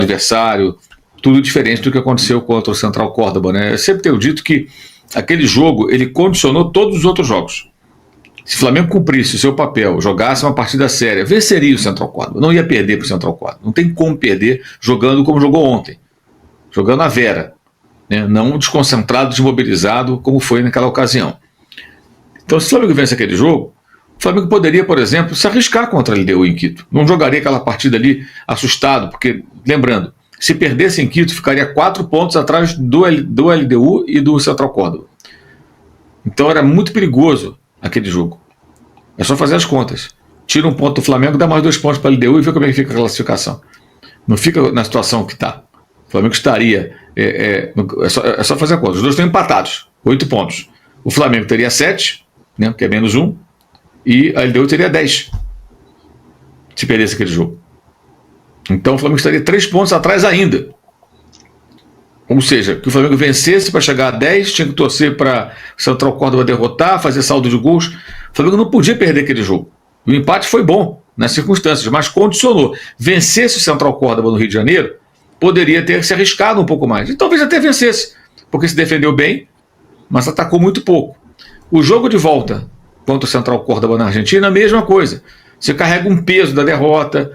adversário, tudo diferente do que aconteceu contra o Central Córdoba, né? Eu sempre tenho dito que aquele jogo, ele condicionou todos os outros jogos. Se o Flamengo cumprisse o seu papel, jogasse uma partida séria, venceria o Central Córdoba, não ia perder para o Central Córdoba. Não tem como perder jogando como jogou ontem, jogando a Vera, né? Não desconcentrado, desmobilizado, como foi naquela ocasião. Então, se o Flamengo vence aquele jogo, o Flamengo poderia, por exemplo, se arriscar contra a LDU em Quito. Não jogaria aquela partida ali assustado, porque, lembrando, se perdesse em Quito, ficaria 4 pontos atrás do LDU e do Central Córdoba. Então era muito perigoso aquele jogo. É só fazer as contas. Tira um ponto do Flamengo, dá mais 2 pontos para a LDU e vê como é que fica a classificação. Não fica na situação que está. O Flamengo estaria... É só fazer a conta. Os dois estão empatados, 8 pontos. O Flamengo teria 7, né, que é menos 1, e a LDU teria 10, se perdesse aquele jogo. Então o Flamengo estaria 3 pontos atrás ainda. Ou seja, que o Flamengo vencesse para chegar a 10, tinha que torcer para o Central Córdoba derrotar, fazer saldo de gols. O Flamengo não podia perder aquele jogo. O empate foi bom nas circunstâncias, mas condicionou. Vencesse o Central Córdoba no Rio de Janeiro, poderia ter se arriscado um pouco mais. E talvez até vencesse, porque se defendeu bem, mas atacou muito pouco. O jogo de volta contra o Central Córdoba na Argentina, a mesma coisa. Você carrega um peso da derrota.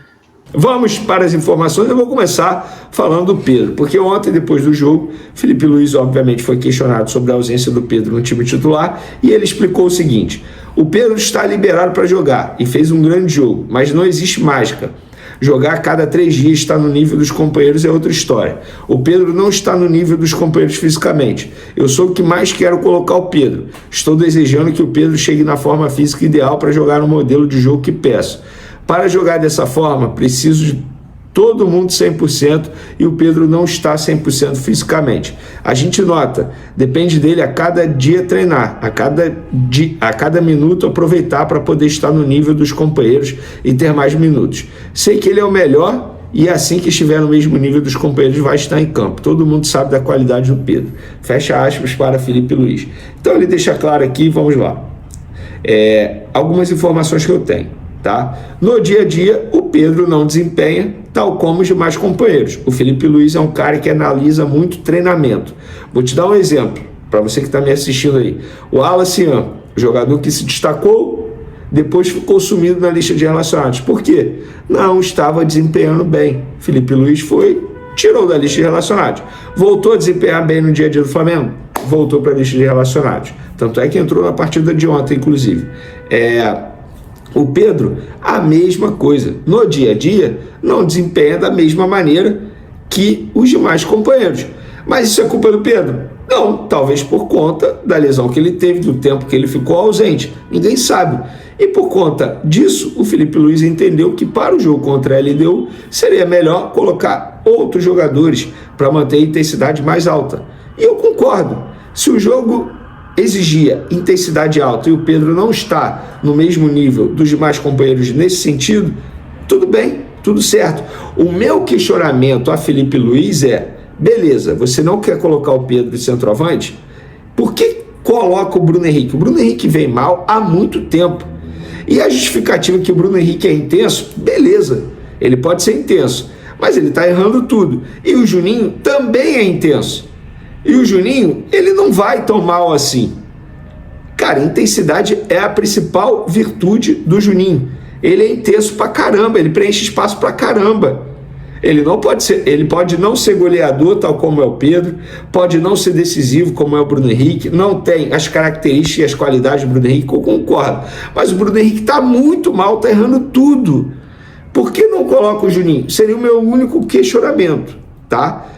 Vamos para as informações. Eu vou começar falando do Pedro, porque ontem, depois do jogo, Felipe Luiz obviamente foi questionado sobre a ausência do Pedro no time titular e ele explicou o seguinte: o Pedro está liberado para jogar e fez um grande jogo, mas não existe mágica. Jogar a cada 3 dias, estar no nível dos companheiros é outra história. O Pedro não está no nível dos companheiros fisicamente. Eu sou o que mais quero colocar o Pedro. Estou desejando que o Pedro chegue na forma física ideal para jogar no modelo de jogo que peço. Para jogar dessa forma, preciso de todo mundo 100% e o Pedro não está 100% fisicamente. A gente nota, depende dele a cada dia treinar, a cada minuto aproveitar para poder estar no nível dos companheiros e ter mais minutos. Sei que ele é o melhor e assim que estiver no mesmo nível dos companheiros vai estar em campo. Todo mundo sabe da qualidade do Pedro. Fecha aspas para Felipe Luiz. Então ele deixa claro aqui, vamos lá. Algumas informações que eu tenho. Tá? No dia a dia, o Pedro não desempenha tal como os demais companheiros. O Felipe Luiz é um cara que analisa muito treinamento. Vou te dar um exemplo, para você que está me assistindo aí. O Wallace, jogador que se destacou, depois ficou sumido na lista de relacionados. Por quê? Não estava desempenhando bem. Felipe Luiz tirou da lista de relacionados. Voltou a desempenhar bem no dia a dia do Flamengo? Voltou para a lista de relacionados. Tanto é que entrou na partida de ontem, inclusive. O Pedro, a mesma coisa. No dia a dia, não desempenha da mesma maneira que os demais companheiros. Mas isso é culpa do Pedro? Não, talvez por conta da lesão que ele teve, do tempo que ele ficou ausente. Ninguém sabe. E por conta disso, o Felipe Luiz entendeu que para o jogo contra a LDU seria melhor colocar outros jogadores para manter a intensidade mais alta. E eu concordo. Se o jogo exigia intensidade alta e o Pedro não está no mesmo nível dos demais companheiros nesse sentido, tudo bem, tudo certo. O meu questionamento a Felipe Luiz beleza, você não quer colocar o Pedro de centroavante? Por que coloca o Bruno Henrique? O Bruno Henrique vem mal há muito tempo. E a justificativa que o Bruno Henrique é intenso, beleza, ele pode ser intenso, mas ele está errando tudo. E o Juninho também é intenso. E o Juninho, ele não vai tão mal assim. Cara, intensidade é a principal virtude do Juninho. Ele é intenso pra caramba, ele preenche espaço pra caramba. Ele pode não ser goleador, tal como é o Pedro, pode não ser decisivo, como é o Bruno Henrique, não tem as características e as qualidades do Bruno Henrique, eu concordo. Mas o Bruno Henrique tá muito mal, tá errando tudo. Por que não coloca o Juninho? Seria o meu único questionamento, tá?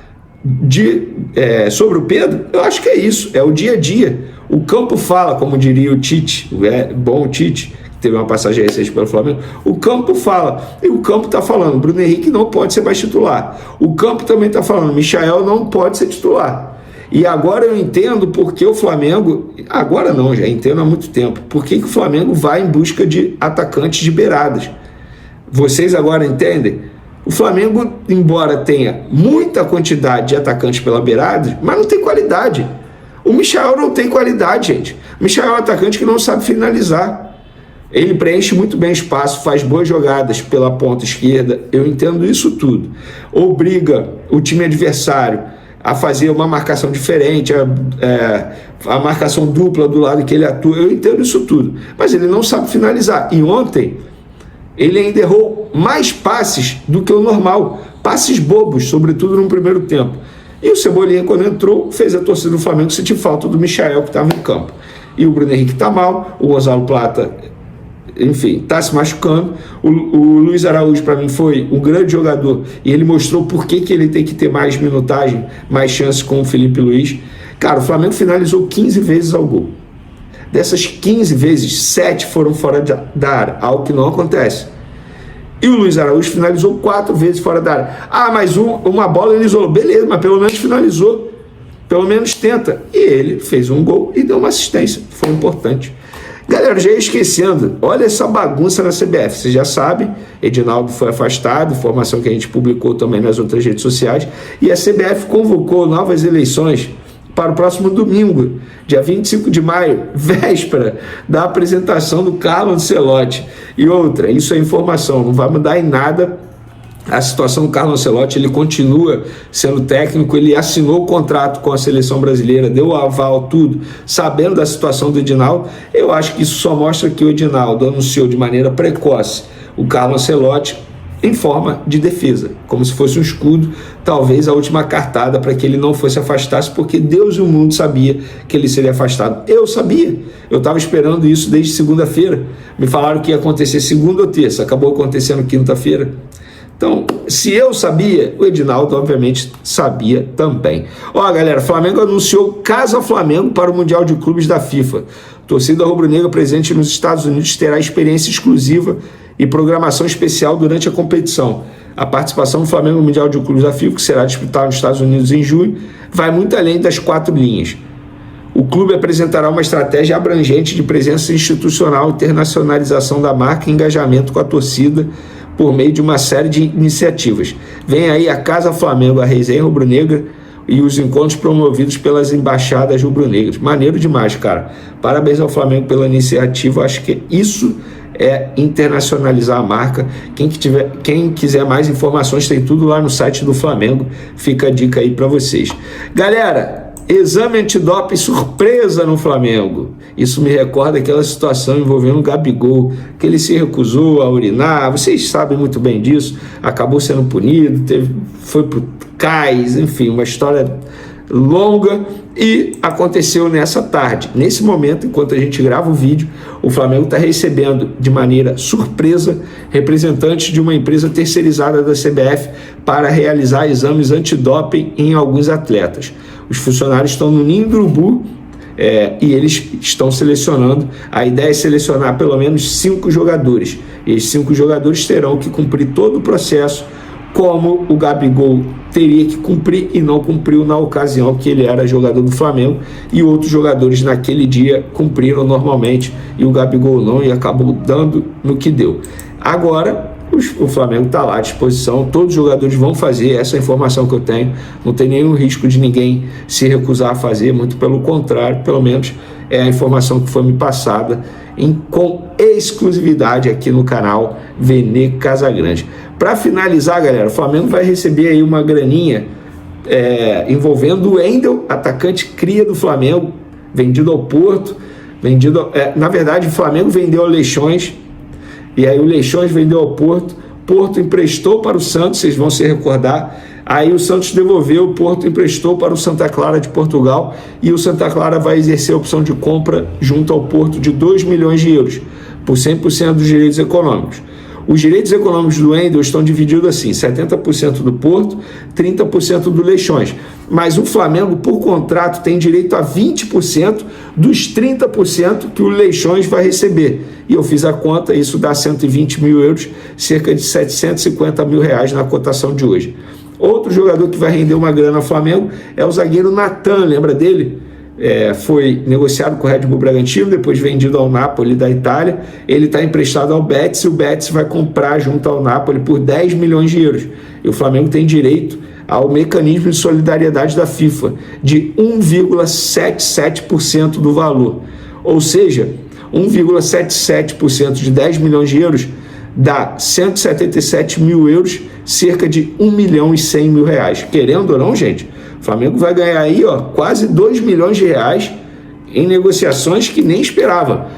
Sobre o Pedro, eu acho que é isso, é o dia a dia. O campo fala, como diria o Tite, o bom Tite, que teve uma passagem recente pelo Flamengo. O campo fala, e o campo está falando, Bruno Henrique não pode ser mais titular. O campo também está falando, Michael não pode ser titular. E agora eu entendo porque o Flamengo, agora não, já entendo há muito tempo, porque o Flamengo vai em busca de atacantes de beiradas. Vocês agora entendem? O Flamengo, embora tenha muita quantidade de atacantes pela beirada, mas não tem qualidade. O Michael não tem qualidade, gente. O Michael é um atacante que não sabe finalizar. Ele preenche muito bem espaço, faz boas jogadas pela ponta esquerda, eu entendo isso tudo. Obriga o time adversário a fazer uma marcação diferente, a marcação dupla do lado que ele atua, eu entendo isso tudo. Mas ele não sabe finalizar. E ontem, ele ainda errou mais passes do que o normal. Passes bobos, sobretudo no primeiro tempo. E o Cebolinha, quando entrou, fez a torcida do Flamengo sentir falta do Michael, que estava em campo. E o Bruno Henrique está mal, o Gonzalo Plata, enfim, está se machucando. O Luiz Araújo, para mim, foi um grande jogador e ele mostrou por que ele tem que ter mais minutagem, mais chances com o Felipe Luiz. Cara, o Flamengo finalizou 15 vezes ao gol. Dessas 15 vezes, 7 foram fora da área, algo que não acontece. E o Luiz Araújo finalizou 4 vezes fora da área. Ah, mas uma bola ele isolou. Beleza, mas pelo menos finalizou. Pelo menos tenta. E ele fez um gol e deu uma assistência. Foi importante. Galera, já ia esquecendo, olha essa bagunça na CBF, vocês já sabem, Edinaldo foi afastado, informação que a gente publicou também nas outras redes sociais, e a CBF convocou novas eleições para o próximo domingo, dia 25 de maio, véspera da apresentação do Carlo Ancelotti. E outra, isso é informação, não vai mudar em nada a situação do Carlo Ancelotti, ele continua sendo técnico, ele assinou o contrato com a seleção brasileira, deu o aval, tudo, sabendo da situação do Edinaldo. Eu acho que isso só mostra que o Edinaldo anunciou de maneira precoce o Carlo Ancelotti em forma de defesa, como se fosse um escudo, talvez a última cartada para que ele não fosse afastado, porque Deus e o mundo sabia que ele seria afastado. Eu sabia, eu estava esperando isso desde segunda-feira, me falaram que ia acontecer segunda ou terça, acabou acontecendo quinta-feira. Então, se eu sabia, o Edinaldo obviamente sabia também. Ó, galera, Flamengo anunciou Casa Flamengo para o Mundial de Clubes da FIFA. Torcida rubro-negra presente nos Estados Unidos terá experiência exclusiva e programação especial durante a competição. A participação do Flamengo no Mundial de Clubes da FIFA, que será disputado nos Estados Unidos em junho, vai muito além das 4 linhas. O clube apresentará uma estratégia abrangente de presença institucional, internacionalização da marca e engajamento com a torcida por meio de uma série de iniciativas. Vem aí a Casa Flamengo, a resenha rubro-negra e os encontros promovidos pelas embaixadas rubro-negras. Maneiro demais, cara. Parabéns ao Flamengo pela iniciativa. Acho que isso é internacionalizar a marca. Quem quiser mais informações, tem tudo lá no site do Flamengo. Fica a dica aí para vocês. Galera, exame antidoping surpresa no Flamengo. Isso me recorda aquela situação envolvendo o Gabigol, que ele se recusou a urinar. Vocês sabem muito bem disso. Acabou sendo punido, foi pro cais, enfim, uma história longa. E aconteceu nessa tarde. Nesse momento, enquanto a gente grava o vídeo, o Flamengo está recebendo de maneira surpresa representantes de uma empresa terceirizada da CBF para realizar exames antidoping em alguns atletas. Os funcionários estão no ninho do urubu e eles estão selecionando. A ideia é selecionar pelo menos 5 jogadores. E esses 5 jogadores terão que cumprir todo o processo, como o Gabigol teria que cumprir e não cumpriu na ocasião que ele era jogador do Flamengo, e outros jogadores naquele dia cumpriram normalmente e o Gabigol não, e acabou dando no que deu. Agora o Flamengo está lá à disposição, todos os jogadores vão fazer, essa é a informação que eu tenho, não tem nenhum risco de ninguém se recusar a fazer, muito pelo contrário, pelo menos é a informação que foi me passada com exclusividade aqui no canal Vene Casagrande. Para finalizar, galera, o Flamengo vai receber aí uma graninha envolvendo o Wendel, atacante cria do Flamengo, vendido ao Porto, na verdade o Flamengo vendeu ao Leixões, e aí o Leixões vendeu ao Porto, Porto emprestou para o Santos, vocês vão se recordar, aí o Santos devolveu, o Porto emprestou para o Santa Clara de Portugal, e o Santa Clara vai exercer a opção de compra junto ao Porto de 2 milhões de euros, por 100% dos direitos econômicos. Os direitos econômicos do Wendel estão divididos assim, 70% do Porto, 30% do Leixões. Mas o Flamengo, por contrato, tem direito a 20% dos 30% que o Leixões vai receber. E eu fiz a conta, isso dá 120 mil euros, cerca de 750 mil reais na cotação de hoje. Outro jogador que vai render uma grana ao Flamengo é o zagueiro Natan, lembra dele? Foi negociado com o Red Bull Bragantino, depois vendido ao Napoli da Itália. Ele está emprestado ao Betis e o Betis vai comprar junto ao Napoli por 10 milhões de euros. E o Flamengo tem direito ao mecanismo de solidariedade da FIFA de 1,77% do valor. Ou seja, 1,77% de 10 milhões de euros dá 177 mil euros, cerca de 1 milhão e 100 mil reais. Querendo ou não, gente, o Flamengo vai ganhar aí quase 2 milhões de reais em negociações que nem esperava.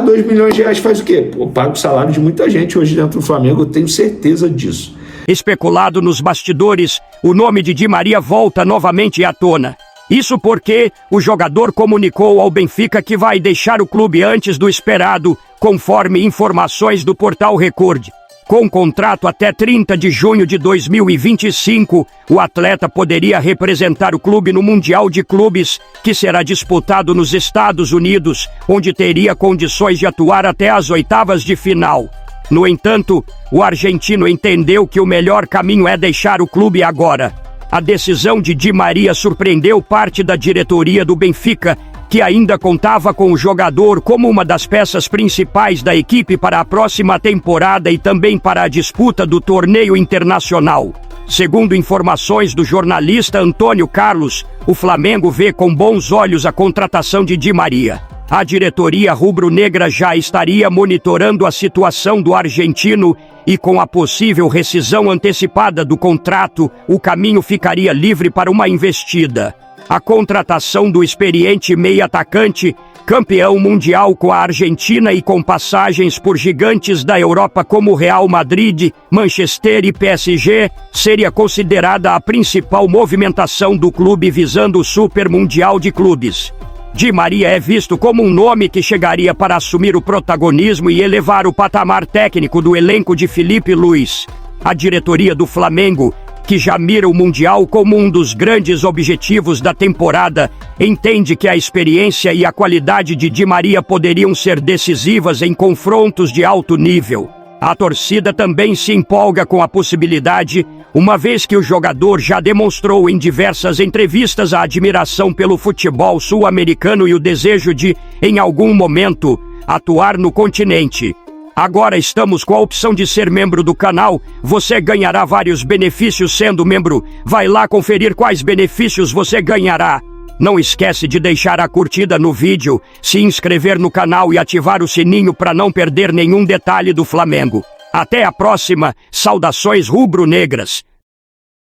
2 milhões de reais faz o quê? Paga o salário de muita gente hoje dentro do Flamengo, eu tenho certeza disso. Especulado nos bastidores, o nome de Di Maria volta novamente à tona. Isso porque o jogador comunicou ao Benfica que vai deixar o clube antes do esperado, conforme informações do portal Record. Com contrato até 30 de junho de 2025, o atleta poderia representar o clube no Mundial de Clubes, que será disputado nos Estados Unidos, onde teria condições de atuar até as oitavas de final. No entanto, o argentino entendeu que o melhor caminho é deixar o clube agora. A decisão de Di Maria surpreendeu parte da diretoria do Benfica, que ainda contava com o jogador como uma das peças principais da equipe para a próxima temporada e também para a disputa do torneio internacional. Segundo informações do jornalista Antônio Carlos, o Flamengo vê com bons olhos a contratação de Di Maria. A diretoria rubro-negra já estaria monitorando a situação do argentino e, com a possível rescisão antecipada do contrato, o caminho ficaria livre para uma investida. A contratação do experiente meia-atacante, campeão mundial com a Argentina e com passagens por gigantes da Europa como Real Madrid, Manchester e PSG, seria considerada a principal movimentação do clube visando o Super Mundial de Clubes. Di Maria é visto como um nome que chegaria para assumir o protagonismo e elevar o patamar técnico do elenco de Filipe Luís. A diretoria do Flamengo, que já mira o Mundial como um dos grandes objetivos da temporada, entende que a experiência e a qualidade de Di Maria poderiam ser decisivas em confrontos de alto nível. A torcida também se empolga com a possibilidade, uma vez que o jogador já demonstrou em diversas entrevistas a admiração pelo futebol sul-americano e o desejo de, em algum momento, atuar no continente. Agora estamos com a opção de ser membro do canal, você ganhará vários benefícios sendo membro, vai lá conferir quais benefícios você ganhará. Não esquece de deixar a curtida no vídeo, se inscrever no canal e ativar o sininho para não perder nenhum detalhe do Flamengo. Até a próxima, saudações rubro-negras.